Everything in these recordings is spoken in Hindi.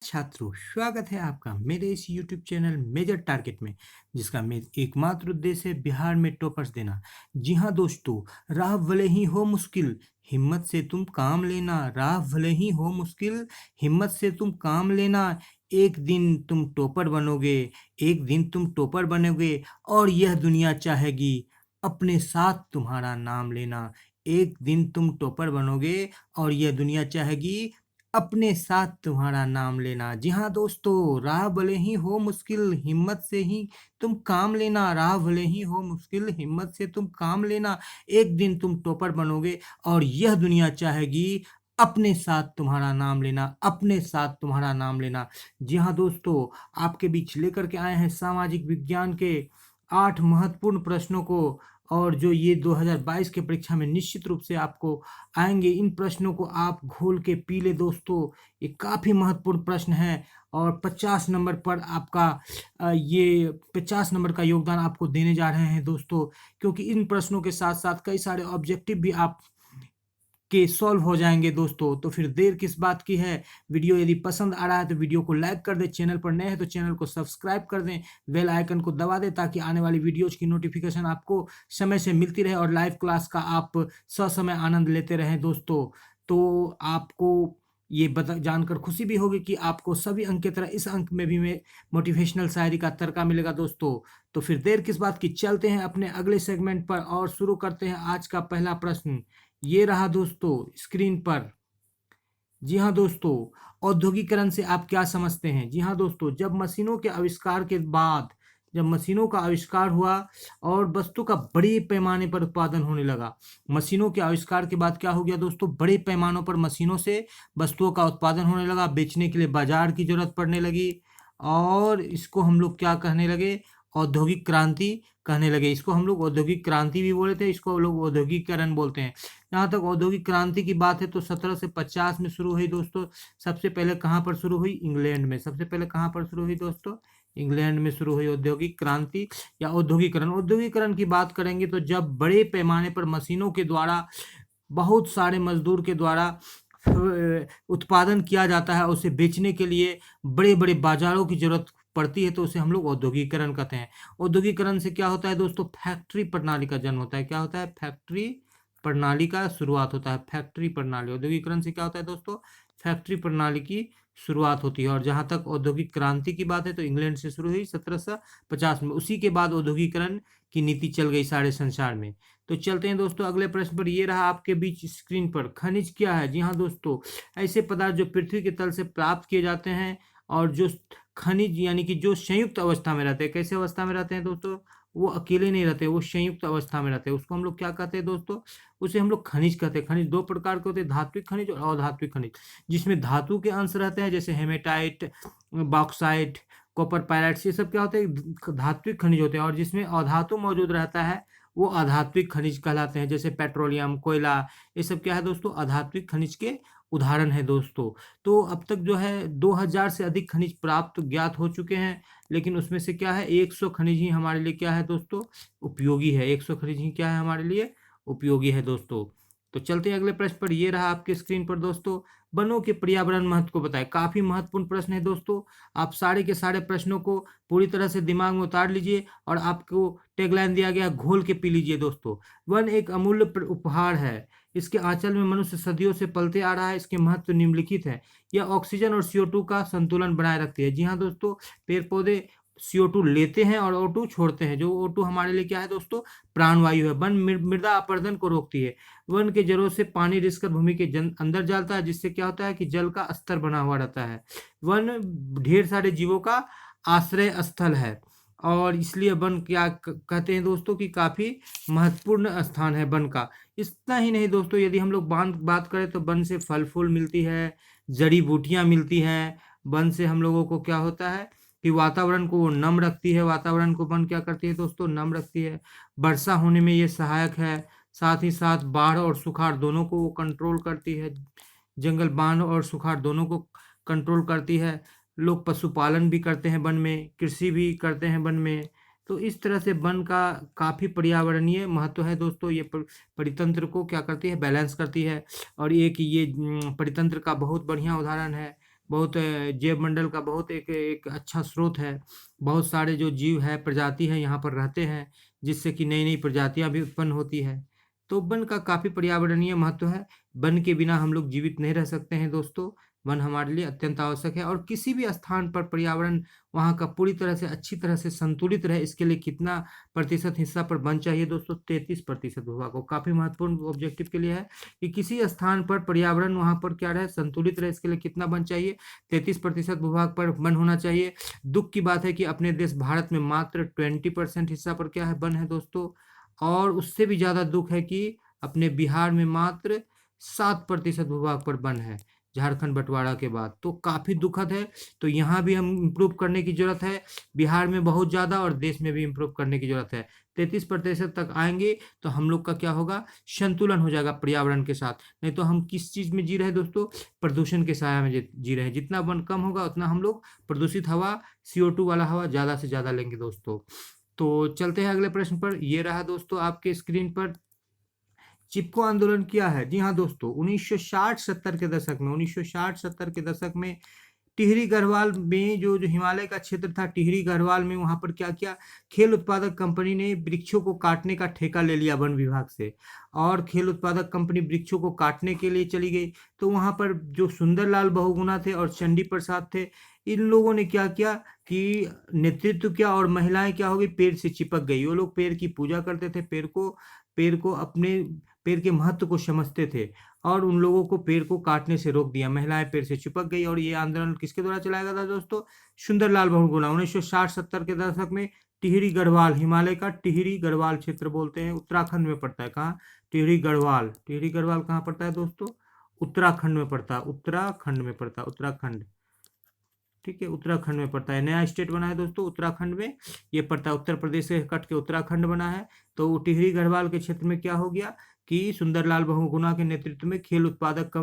छात्रों, स्वागत है आपका मेरे इस YouTube चैनल मेजर टारगेट में, जिसका एकमात्र उद्देश्य है बिहार में टॉपर्स देना। जी हाँ दोस्तों, राह भले ही हो मुश्किल, हिम्मत से तुम काम लेना। राह भले ही हो मुश्किल, हिम्मत से तुम काम लेना। एक दिन तुम टॉपर बनोगे, एक दिन तुम टॉपर बनोगे और यह दुनिया चाहेगी अपने साथ तुम्हारा नाम लेना। एक दिन तुम टॉपर बनोगे और यह दुनिया चाहेगी अपने साथ तुम्हारा नाम लेना। जी हाँ दोस्तों, राह भले ही हो मुश्किल, हिम्मत से ही तुम काम लेना। राह भले ही हो मुश्किल, हिम्मत से तुम काम लेना। एक दिन तुम टॉपर बनोगे और यह दुनिया चाहेगी अपने साथ तुम्हारा नाम लेना, अपने साथ तुम्हारा नाम लेना। जी हाँ दोस्तों, आपके बीच लेकर के आए हैं सामाजिक विज्ञान के 8 महत्वपूर्ण प्रश्नों को, और जो ये 2022 के परीक्षा में निश्चित रूप से आपको आएंगे। इन प्रश्नों को आप घोल के पी ले दोस्तों, ये काफ़ी महत्वपूर्ण प्रश्न है। और 50 नंबर पर आपका ये 50 नंबर का योगदान आपको देने जा रहे हैं दोस्तों, क्योंकि इन प्रश्नों के साथ साथ कई सारे ऑब्जेक्टिव भी आप के सॉल्व हो जाएंगे दोस्तों। तो फिर देर किस बात की है। वीडियो यदि पसंद आ रहा है तो वीडियो को लाइक कर दें, चैनल पर नए हैं तो चैनल को सब्सक्राइब कर दें, बेल आइकन को दबा दें ताकि आने वाली वीडियोज की नोटिफिकेशन आपको समय से मिलती रहे और लाइव क्लास का आप ससमय आनंद लेते रहें दोस्तों। तो आपको ये जानकर खुशी भी होगी कि आपको सभी अंक की तरह इस अंक में भी में मोटिवेशनल शायरी का तड़का मिलेगा दोस्तों। तो फिर देर किस बात की, चलते हैं अपने अगले सेगमेंट पर और शुरू करते हैं आज का पहला प्रश्न। ये रहा दोस्तों स्क्रीन पर। जी हाँ दोस्तों, औद्योगिकरण से आप क्या समझते हैं। जी हाँ दोस्तों, जब मशीनों के आविष्कार के बाद, जब मशीनों का आविष्कार हुआ और वस्तु का बड़े पैमाने पर उत्पादन होने लगा। मशीनों के आविष्कार के बाद क्या हो गया दोस्तों, बड़े पैमानों पर मशीनों से वस्तुओं का उत्पादन होने लगा, बेचने के लिए बाजार की जरूरत पड़ने लगी और इसको हम लोग क्या कहने लगे, औद्योगिक क्रांति कहने लगे। इसको हम लोग औद्योगिक क्रांति भी बोलते हैं, इसको लोग औद्योगिकरण बोलते हैं। जहाँ तक औद्योगिक क्रांति की बात है तो 1750 में शुरू हुई दोस्तों। सबसे पहले कहाँ पर शुरू हुई, इंग्लैंड में। सबसे पहले कहाँ पर शुरू हुई दोस्तों, इंग्लैंड में शुरू हुई औद्योगिक क्रांति या औद्योगिकरण। औद्योगिकरण की बात करेंगे तो जब बड़े पैमाने पर मशीनों के द्वारा, बहुत सारे मजदूर के द्वारा उत्पादन किया जाता है, उसे बेचने के लिए बड़े बड़े बाजारों की जरूरत पड़ती है, तो उसे हम लोग औद्योगिकरण कहते हैं। औद्योगिकरण से क्या होता है दोस्तों, फैक्ट्री प्रणाली का जन्म होता है। क्या होता है, फैक्ट्री प्रणाली का शुरुआत होता है। फैक्ट्री प्रणाली, औद्योगिकरण से क्या होता है दोस्तों, फैक्ट्री प्रणाली की शुरुआत होती है। और जहाँ तक औद्योगिक क्रांति की बात है तो इंग्लैंड से शुरू हुई 1750 में। उसी के बाद औद्योगिकरण की नीति चल गई सारे संसार में। तो चलते हैं दोस्तों अगले प्रश्न पर। ये रहा आपके बीच स्क्रीन पर, खनिज क्या है। जी हाँ दोस्तों, ऐसे पदार्थ जो पृथ्वी के तल से प्राप्त किए जाते हैं और जो खनिज यानी कि जो संयुक्त अवस्था में रहते हैं। कैसे अवस्था में रहते हैं दोस्तों, वो अकेले नहीं रहते, वो संयुक्त अवस्था में रहते हैं। उसको हम लोग क्या कहते हैं दोस्तों, उसे हम लोग खनिज कहते हैं। खनिज दो प्रकार के होते हैं, धात्विक खनिज और अधात्विक खनिज। जिसमें धातु के अंश रहते हैं जैसे हेमेटाइट, बॉक्साइट, कॉपर पायराइट्स, ये सब क्या होते हैं, धात्विक खनिज होते हैं। और जिसमें अधातु मौजूद रहता है वो अधात्विक खनिज कहलाते हैं, जैसे पेट्रोलियम, कोयला, ये सब क्या है दोस्तों, अधात्विक खनिज के उदाहरण है दोस्तों। तो अब तक जो है 2000 से अधिक खनिज प्राप्त ज्ञात हो चुके हैं, लेकिन उसमें से क्या है 100 खनिज ही हमारे लिए क्या है दोस्तों, उपयोगी है। 100 खनिज ही क्या है हमारे लिए, उपयोगी है दोस्तों। तो चलते हैं अगले प्रश्न पर। ये रहा आपके स्क्रीन पर दोस्तों, वनों के पर्यावरण महत्व को बताएं। काफी महत्वपूर्ण प्रश्न है दोस्तों। आप सारे के सारे प्रश्नों को पूरी तरह से दिमाग में उतार लीजिए और आपको टैगलाइन दिया गया, घोल के पी लीजिए दोस्तों। वन एक अमूल्य उपहार है, इसके आंचल में मनुष्य सदियों से पलते आ रहा है। इसके महत्व निम्नलिखित है, यह ऑक्सीजन और CO2 का संतुलन बनाए रखती है। जी हाँ दोस्तों, पेड़ पौधे CO2 लेते हैं और O2 छोड़ते हैं। जो O2 हमारे लिए क्या है दोस्तों, प्राणवायु है। वन मृदा अपरदन को रोकती है। वन के जड़ों से पानी रिसकर भूमि के अंदर जाता है, जिससे क्या होता है कि जल का स्तर बना हुआ रहता है। वन ढेर सारे जीवों का आश्रय स्थल है और इसलिए वन क्या कहते हैं दोस्तों कि काफी महत्वपूर्ण स्थान है वन का। इतना ही नहीं दोस्तों, यदि हम लोग बात करें तो वन से फल फूल मिलती है, जड़ी बूटियां मिलती हैं। वन से हम लोगों को क्या होता है कि वातावरण को वो नम रखती है। वातावरण को वन क्या करती है दोस्तों, नम रखती है। वर्षा होने में ये सहायक है। साथ ही साथ बाढ़ और सुखाड़ दोनों को वो कंट्रोल करती है। जंगल बाढ़ और सुखाड़ दोनों को कंट्रोल करती है। लोग पशुपालन भी करते हैं वन में, कृषि भी करते हैं वन में। तो इस तरह से वन का काफ़ी पर्यावरणीय महत्व है दोस्तों। ये परितंत्र को क्या करती है, बैलेंस करती है। और एक ये परितंत्र का बहुत बढ़िया उदाहरण है बहुत जैव मंडल का बहुत एक अच्छा स्रोत है। बहुत सारे जो जीव है, प्रजाति है, यहाँ पर रहते हैं, जिससे कि नई नई प्रजातियां भी उत्पन्न होती है। तो वन का काफी पर्यावरणीय महत्व है। वन के बिना हम लोग जीवित नहीं रह सकते हैं दोस्तों। वन हमारे लिए अत्यंत आवश्यक है। और किसी भी स्थान पर पर्यावरण वहाँ का पूरी तरह से अच्छी तरह से संतुलित रहे, इसके लिए कितना प्रतिशत हिस्सा पर वन चाहिए दोस्तों? 33% भूभाग को। काफी महत्वपूर्ण ऑब्जेक्टिव के लिए है कि किसी स्थान पर पर्यावरण वहाँ पर क्या रहे, संतुलित रहे, इसके लिए कितना वन चाहिए? 33% भूभाग पर वन होना चाहिए। दुख की बात है कि अपने देश भारत में मात्र 20% हिस्सा पर क्या है, वन है दोस्तों। और उससे भी ज्यादा दुख है कि अपने बिहार में मात्र 7% भूभाग पर वन है, झारखंड बंटवारा के बाद। तो काफी दुखद है। तो यहाँ भी हम इम्प्रूव करने की जरूरत है। बिहार में बहुत ज्यादा और देश में भी इम्प्रूव करने की जरूरत है। 33% तक आएंगे तो हम लोग का क्या होगा, संतुलन हो जाएगा पर्यावरण के साथ। नहीं तो हम किस चीज में जी रहे हैं दोस्तों? प्रदूषण के साया में जी रहे हैं। जितना वन कम होगा उतना हम लोग प्रदूषित हवा, CO2 वाला हवा ज्यादा से ज्यादा लेंगे दोस्तों। तो चलते हैं अगले प्रश्न पर। ये रहा दोस्तों आपके स्क्रीन पर, चिपको आंदोलन क्या है? जी हाँ दोस्तों, 1960-70 के दशक में, 1960-70 के दशक में टिहरी गढ़वाल में जो जो हिमालय का क्षेत्र था, टिहरी गढ़वाल में, वहां पर क्या किया, खेल उत्पादक कंपनी ने वृक्षों को काटने का ठेका ले लिया वन विभाग से। और खेल उत्पादक कंपनी वृक्षों को काटने के लिए चली गई। तो वहां पर जो सुंदरलाल बहुगुणा थे और चंडी प्रसाद थे, इन लोगों ने क्या किया कि नेतृत्व किया, और महिलाएं क्या हो गई, पेड़ से चिपक गई। वो लोग पेड़ की पूजा करते थे, पेड़ को अपने पेड़ के महत्व को समझते थे, और उन लोगों को पेड़ को काटने से रोक दिया। महिलाएं पेड़ से चिपक गई। और ये आंदोलन किसके द्वारा चलाया गया था दोस्तों? सुंदरलाल बहुगुणा। 1960-70 के दशक में टिहरी गढ़वाल, हिमालय का टिहरी गढ़वाल क्षेत्र बोलते हैं, उत्तराखंड में पड़ता है। कहाँ? टिहरी गढ़वाल। टिहरी गढ़वाल कहाँ पड़ता है दोस्तों? उत्तराखंड में पड़ता है, उत्तराखंड में पड़ता है, उत्तराखंड। ठीक है, उत्तराखंड में पड़ता है। नया स्टेट बना है दोस्तों उत्तराखंड में, ये पड़ता है, उत्तर प्रदेश से कट के उत्तराखंड बना है। तो टिहरी गढ़वाल के क्षेत्र में क्या हो गया कि सुंदरलाल बहुगुणा के नेतृत्व में खेल उत्पादक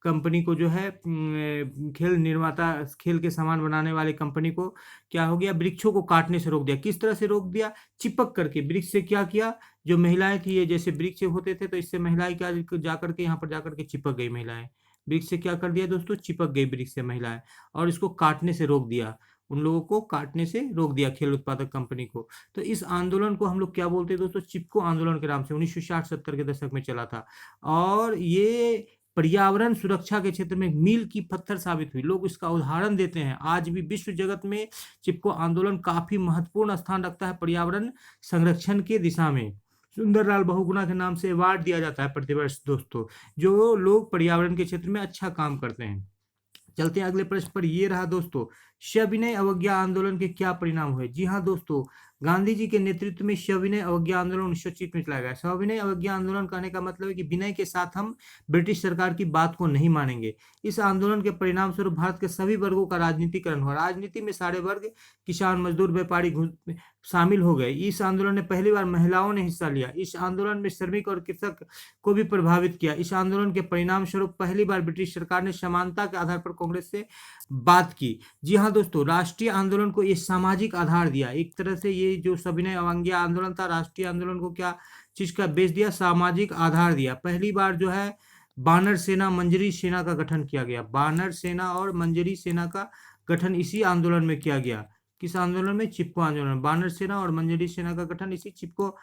कंपनी को जो है, खेल निर्माता, खेल के सामान बनाने वाले कंपनी को क्या हो गया, वृक्षों को काटने से रोक दिया। किस तरह से रोक दिया? चिपक करके। वृक्ष से क्या किया, जो महिलाएं थी, ये जैसे वृक्ष होते थे, तो इससे महिलाएं क्या जाकर के यहाँ पर जाकर के चिपक गई। महिलाएं वृक्ष से क्या कर दिया दोस्तों, चिपक गई वृक्ष से महिलाएं, और इसको काटने से रोक दिया। उन लोगों को काटने से रोक दिया, खेल उत्पादक कंपनी को। तो इस आंदोलन को हम लोग क्या बोलते हैं दोस्तों? चिपको आंदोलन के नाम से 1960-70 के दशक में चला था। और ये पर्यावरण सुरक्षा के क्षेत्र में मील की पत्थर साबित हुई। लोग इसका उदाहरण देते हैं। आज भी विश्व जगत में चिपको आंदोलन काफी महत्वपूर्ण स्थान रखता है पर्यावरण संरक्षण के दिशा में। सुंदरलाल बहुगुणा के नाम से अवार्ड दिया जाता है प्रतिवर्ष दोस्तों, जो लोग पर्यावरण के क्षेत्र में अच्छा काम करते हैं। चलते हैं अगले प्रश्न पर। ये रहा दोस्तों, सविनय अवज्ञा आंदोलन के क्या परिणाम हुए? जी हाँ दोस्तों, गांधी जी के नेतृत्व में सविनय अवज्ञा आंदोलन 1930 में चलाया गया। सविनय अवज्ञा आंदोलन कहने का मतलब है कि विनय के साथ हम ब्रिटिश सरकार की बात को नहीं मानेंगे। इस आंदोलन के परिणाम स्वरूप भारत के सभी वर्गों का राजनीतिकरण हुआ। राजनीति में सारे वर्ग, किसान, मजदूर, व्यापारी शामिल हो गए। इस आंदोलन में पहली बार महिलाओं ने हिस्सा लिया। इस आंदोलन में श्रमिक और कृषक को भी प्रभावित किया। इस आंदोलन के परिणाम स्वरूप पहली बार ब्रिटिश सरकार ने समानता के आधार पर कांग्रेस से बात की। जी हाँ दोस्तों, राष्ट्रीय आंदोलन को ये सामाजिक आधार दिया। एक तरह से ये जो सविनय अवज्ञा आंदोलन था, राष्ट्रीय आंदोलन को क्या चीज का बेस दिया? सामाजिक आधार दिया। पहली बार जो है बानर सेना, मंजरी सेना का गठन किया गया। बानर सेना और मंजरी सेना का गठन इसी आंदोलन में किया गया। किस आंदोलन में? चिपको आंदोलन। बानर सेना और मंजरी सेना का गठन इसी चिपको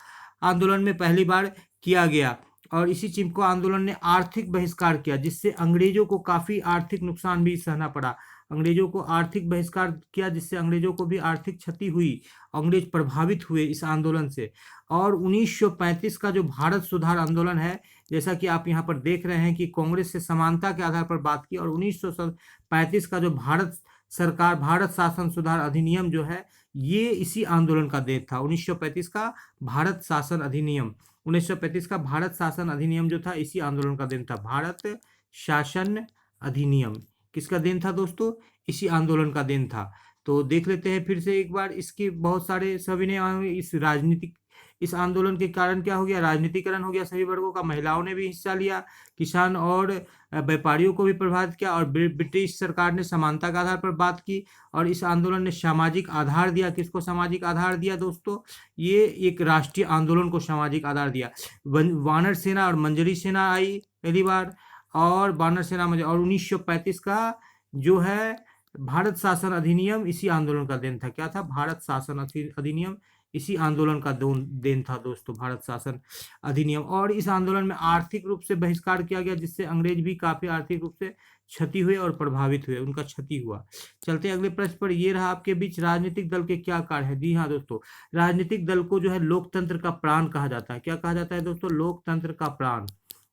आंदोलन में पहली बार किया गया। और इसी चिपको आंदोलन ने आर्थिक बहिष्कार किया, जिससे अंग्रेजों को काफी आर्थिक नुकसान भी सहना पड़ा। अंग्रेजों को आर्थिक बहिष्कार किया, जिससे अंग्रेजों को भी आर्थिक क्षति हुई। अंग्रेज प्रभावित हुए इस आंदोलन से। और 1935 का जो भारत सुधार आंदोलन है, जैसा कि आप यहाँ पर देख रहे हैं कि कांग्रेस से समानता के आधार पर बात की। और 1935 का जो भारत शासन सुधार अधिनियम जो है, ये इसी आंदोलन का देन था। 1935 का भारत शासन अधिनियम, 1935 का भारत शासन अधिनियम जो था, इसी आंदोलन का देन था। भारत शासन अधिनियम किसका देन था दोस्तों? इसी आंदोलन का देन था। तो देख लेते हैं फिर से एक बार इसके बहुत सारे सविनय, इस राजनीतिक, इस आंदोलन के कारण क्या हो गया? राजनीतिकरण हो गया सभी वर्गों का। महिलाओं ने भी हिस्सा लिया, किसान और व्यापारियों को भी प्रभावित किया। और ब्रिटिश सरकार ने समानता के आधार पर बात की। और इस आंदोलन ने सामाजिक आधार दिया। किसको सामाजिक आधार दिया दोस्तों? ये एक राष्ट्रीय आंदोलन को सामाजिक आधार दिया। वानर सेना और मंजरी सेना आई पहली बार, और बानर सेना और 1935 का जो है भारत शासन अधिनियम इसी आंदोलन का देन था। क्या था? भारत शासन अधिनियम इसी आंदोलन का देन था दोस्तों, भारत शासन अधिनियम। और इस आंदोलन में आर्थिक रूप से बहिष्कार किया गया, जिससे अंग्रेज भी काफी आर्थिक रूप से क्षति हुए और प्रभावित हुए, उनका क्षति हुआ। चलते हैं अगले प्रश्न पर। ये रहा आपके बीच, राजनीतिक दल के क्या कार्य है? जी हाँ दोस्तों, राजनीतिक दल को जो है लोकतंत्र का प्राण कहा जाता है। क्या कहा जाता है दोस्तों? लोकतंत्र का प्राण।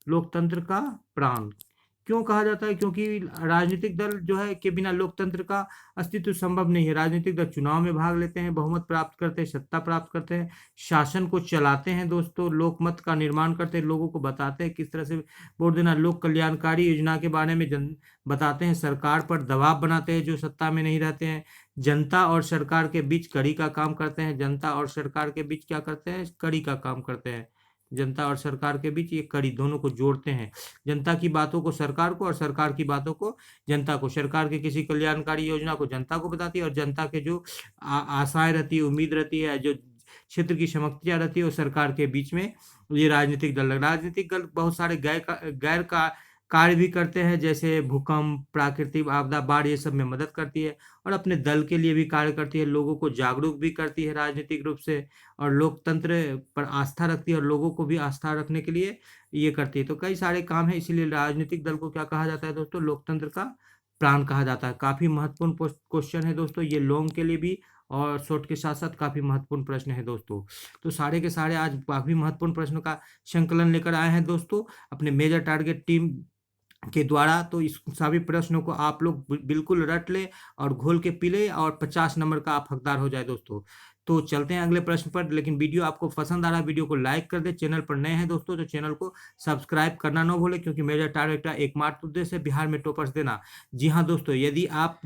लोकतंत्र का प्राण क्यों कहा जाता है? क्योंकि राजनीतिक दल जो है के बिना लोकतंत्र का अस्तित्व संभव नहीं है। राजनीतिक दल चुनाव में भाग लेते हैं, बहुमत प्राप्त करते हैं, सत्ता प्राप्त करते हैं, शासन को चलाते हैं दोस्तों, लोकमत का निर्माण करते हैं, लोगों को बताते हैं किस तरह से वोट देना, लोक कल्याणकारी योजना के बारे में बताते हैं, सरकार पर दबाव बनाते हैं जो सत्ता में नहीं रहते हैं, जनता और सरकार के बीच कड़ी का काम करते हैं। जनता और सरकार के बीच क्या करते हैं? कड़ी का काम करते हैं। जनता और सरकार के बीच ये कड़ी, दोनों को जोड़ते हैं। जनता की बातों को सरकार को और सरकार की बातों को जनता को। सरकार की किसी कल्याणकारी योजना को जनता को बताती है, और जनता के जो आशाएं रहती है, उम्मीद रहती है, जो क्षेत्र की समस्या रहती है, वो सरकार के बीच में ये राजनीतिक दल बहुत सारे गैर का कार्य भी करते हैं, जैसे भूकंप, प्राकृतिक आपदा, बाढ़, ये सब में मदद करती है। और अपने दल के लिए भी कार्य करती है, लोगों को जागरूक भी करती है राजनीतिक रूप से, और लोकतंत्र पर आस्था रखती है, और लोगों को भी आस्था रखने के लिए ये करती है। तो कई सारे काम है, इसीलिए राजनीतिक दल को क्या कहा जाता है दोस्तों? लोकतंत्र का प्राण कहा जाता है। काफी महत्वपूर्ण क्वेश्चन है दोस्तों, ये लॉन्ग के लिए भी और शॉर्ट के साथ साथ काफी महत्वपूर्ण प्रश्न है दोस्तों। तो सारे के सारे आज काफी महत्वपूर्ण प्रश्नों का संकलन लेकर आए हैं दोस्तों अपने मेजर टारगेट टीम के द्वारा। तो इस सभी प्रश्नों को आप लोग बिल्कुल रट ले और घोल के पी ले, और 50 नंबर का आप हकदार हो जाए दोस्तों। तो चलते हैं अगले प्रश्न पर। लेकिन वीडियो आपको पसंद आ रहा है, वीडियो को लाइक कर दे। चैनल पर नए हैं दोस्तों तो चैनल को सब्सक्राइब करना ना भूले, क्योंकि मेरा टारगेट का एकमात्र उद्देश्य है बिहार में टॉपर्स देना। जी हाँ दोस्तों, यदि आप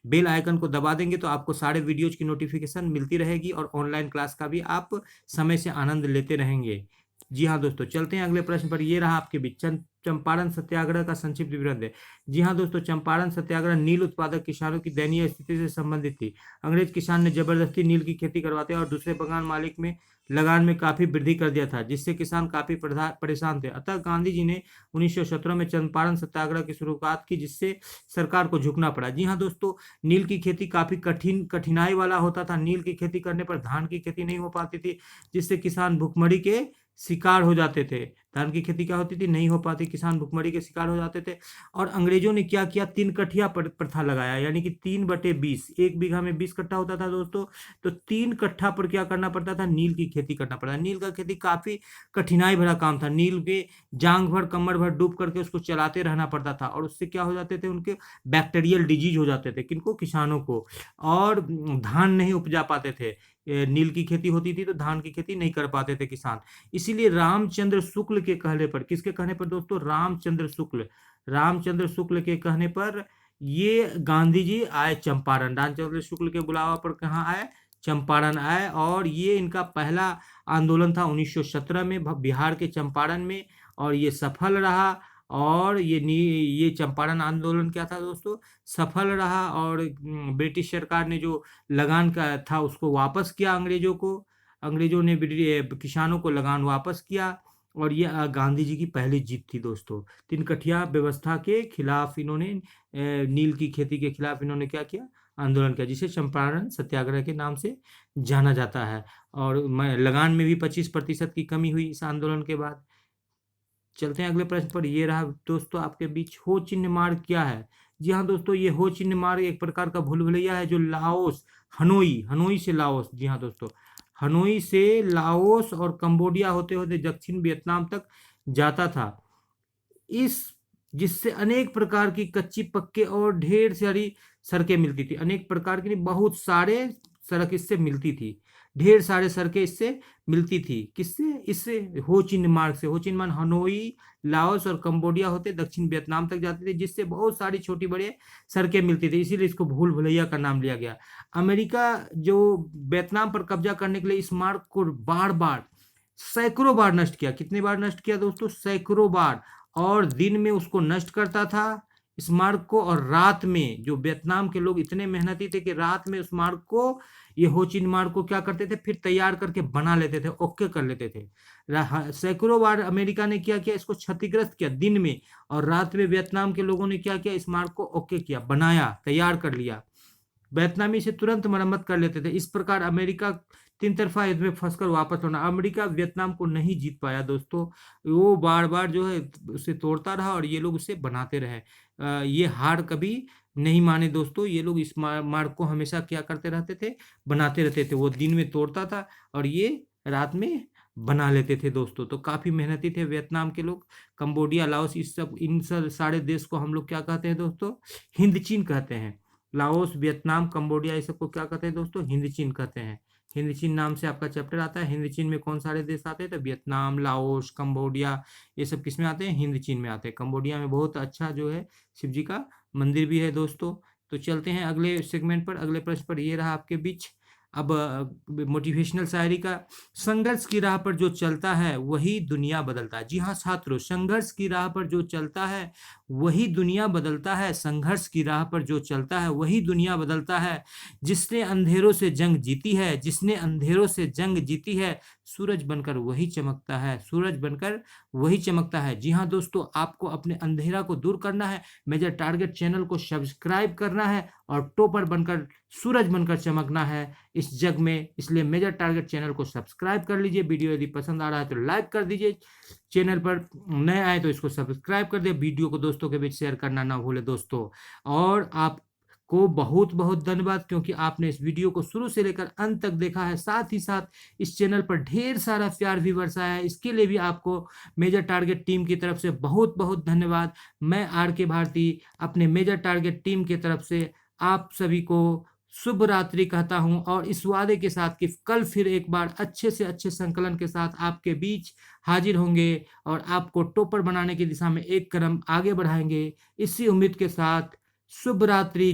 बेल आइकन को दबा देंगे तो आपको सारे वीडियोज की नोटिफिकेशन मिलती रहेगी, और ऑनलाइन क्लास का भी आप समय से आनंद लेते रहेंगे। जी हाँ दोस्तों, चलते हैं अगले प्रश्न पर। ये रहा आपके बीच, चंपारण सत्याग्रह का संक्षिप्त विवरण दे। जी हाँ दोस्तों, चंपारण सत्याग्रह नील उत्पादक किसानों की दयनीय स्थिति से संबंधित थी। अंग्रेज किसान ने जबरदस्ती नील की खेती करवाते और दूसरे बगान मालिक में लगान में काफी वृद्धि कर दिया था, जिससे किसान काफी परेशान थे। अतः गांधी जी ने 1917 में चंपारण सत्याग्रह की शुरुआत की, जिससे सरकार को झुकना पड़ा। जी हाँ दोस्तों, नील की खेती काफी कठिनाई वाला होता था। नील की खेती करने पर धान की खेती नहीं हो पाती थी, जिससे किसान भुखमरी के शिकार हो जाते थे। धान की खेती क्या होती थी? नहीं हो पाती, किसान भुखमरी के शिकार हो जाते थे। और अंग्रेजों ने क्या किया? 3 कठिया प्रथा लगाया, यानी कि 3/20, 1 बीघा में 20 कट्ठा होता था दोस्तों। तो 3 कट्ठा पर क्या करना पड़ता था? नील की खेती करना पड़ता। नील का खेती काफी कठिनाई भरा काम था। नील में जांग भर कमर भर डूब करके उसको चलाते रहना पड़ता था, और उससे क्या हो जाते थे? उनके बैक्टीरियल डिजीज हो जाते थे। किनको? किसानों को। और धान नहीं उपजा पाते थे। नील की खेती होती थी तो धान की खेती नहीं कर पाते थे किसान। इसीलिए रामचंद्र शुक्ल के कहने पर, किसके कहने पर दोस्तों? रामचंद्र शुक्ल के कहने पर ये गांधी जी आए चंपारण। रामचंद्र शुक्ल के बुलावा पर कहाँ आए? चंपारण आए। और ये इनका पहला आंदोलन था 1917 में बिहार के चंपारण में, और ये सफल रहा। और ये चंपारण आंदोलन क्या था दोस्तों? सफल रहा। और ब्रिटिश सरकार ने जो लगान का था उसको वापस किया अंग्रेजों ने किसानों को लगान वापस किया। और ये गांधी जी की पहली जीत थी दोस्तों। 3 कठिया व्यवस्था के खिलाफ इन्होंने, नील की खेती के खिलाफ इन्होंने क्या किया? आंदोलन किया, जिसे चंपारण सत्याग्रह के नाम से जाना जाता है। और लगान में भी 25% की कमी हुई इस आंदोलन के बाद। चलते हैं अगले प्रश्न पर। ये रहा दोस्तों आपके बीच, हो चिन्ह मार्ग क्या है? जी हाँ दोस्तों, ये हो चिन्ह मार्ग एक प्रकार का भूल भुलैया है, जो लाओस, हनोई से लाओस, जी हाँ दोस्तों, हनोई से लाओस और कंबोडिया होते होते दक्षिण वियतनाम तक जाता था। इस जिससे अनेक प्रकार की कच्ची पक्के और ढेर सारी सड़कें मिलती थी। अनेक प्रकार की नहीं, बहुत सारे सड़क इससे मिलती थी। ढेर सारे सड़कें इससे मिलती थी। किससे? इससे हो चिन्ह मार्ग से। हो चिन्ह मार्ग हनोई, लाओस और कंबोडिया होते दक्षिण वियतनाम तक जाते थे, जिससे बहुत सारी छोटी बड़ी सड़कें मिलती थी। इसीलिए इसको भूल भुलैया का नाम लिया गया। अमेरिका जो वियतनाम पर कब्जा करने के लिए इस मार्ग को बार बार, सैकड़ों बार नष्ट किया। कितने बार नष्ट किया दोस्तों? सैकड़ों बार। और दिन में उसको नष्ट करता था, स्मारक को, और रात में जो वियतनाम के लोग इतने मेहनती थे कि रात में उस मार्ग को, ये हो चिन मार्ग को क्या करते थे, फिर तैयार करके बना लेते थे, ओके कर लेते थे। सैकड़ों बार अमेरिका ने क्या किया, इसको क्षतिग्रस्त किया दिन में, और रात में वियतनाम के लोगों ने क्या किया, इस मार्ग को ओके किया, बनाया, तैयार कर लिया। वियतनामी से तुरंत मरम्मत कर लेते थे। इस प्रकार अमेरिका तीन तरफा युद्ध में फंसकर वापस लौटा। अमेरिका वियतनाम को नहीं जीत पाया दोस्तों, वो बार बार जो है उसे तोड़ता रहा और ये लोग उसे बनाते रहे। ये हार कभी नहीं माने दोस्तों, ये लोग इस मार्ग को हमेशा क्या करते रहते थे, बनाते रहते थे। वो दिन में तोड़ता था और ये रात में बना लेते थे दोस्तों। तो काफी मेहनती थे वियतनाम के लोग। कंबोडिया, लाओस, इस सब इन सब सारे देश को हम लोग क्या कहते हैं दोस्तों, हिंद चीन कहते हैं। लाओस, वियतनाम, कंबोडिया, ये सबको क्या कहते हैं दोस्तों, हिंद चीन कहते हैं। हिंद चीन नाम से आपका चैप्टर आता है। हिंद चीन में कौन सारे देश आते हैं, तो वियतनाम, लाओस, कंबोडिया, ये सब किस में आते हैं, हिंद चीन में आते हैं। कंबोडिया में बहुत अच्छा जो है शिव जी का मंदिर भी है दोस्तों। तो चलते हैं अगले सेगमेंट पर, अगले प्रश्न पर। ये रहा आपके बीच अब मोटिवेशनल शायरी का। संघर्ष की राह पर जो चलता है वही दुनिया बदलता है। जी हाँ छात्रों, संघर्ष की राह पर जो चलता है वही दुनिया बदलता है। संघर्ष की राह पर जो चलता है वही दुनिया बदलता है। जिसने अंधेरों से जंग जीती है, जिसने अंधेरों से जंग जीती है, सूरज बनकर वही चमकता है, सूरज बनकर वही चमकता है। जी हाँ दोस्तों, आपको अपने अंधेरा को दूर करना है, मेजर टारगेट चैनल को सब्सक्राइब करना है और टॉपर बनकर, सूरज बनकर चमकना है इस जग में। इसलिए मेजर टारगेट चैनल को सब्सक्राइब कर लीजिए। वीडियो यदि पसंद आ रहा है तो लाइक कर दीजिए। चैनल पर नए आए तो इसको सब्सक्राइब कर दे। वीडियो को दोस्तों के बीच शेयर करना ना भूले दोस्तों। और आपको बहुत बहुत धन्यवाद, क्योंकि आपने इस वीडियो को शुरू से लेकर अंत तक देखा है। साथ ही साथ इस चैनल पर ढेर सारा प्यार भी बरसाया है। इसके लिए भी आपको मेजर टारगेट टीम की तरफ से बहुत बहुत धन्यवाद। मैं आर के भारती अपने मेजर टारगेट टीम की तरफ से आप सभी को शुभ रात्रि कहता हूं, और इस वादे के साथ कि कल फिर एक बार अच्छे से अच्छे संकलन के साथ आपके बीच हाजिर होंगे और आपको टॉपर बनाने की दिशा में एक कदम आगे बढ़ाएंगे। इसी उम्मीद के साथ शुभ रात्रि।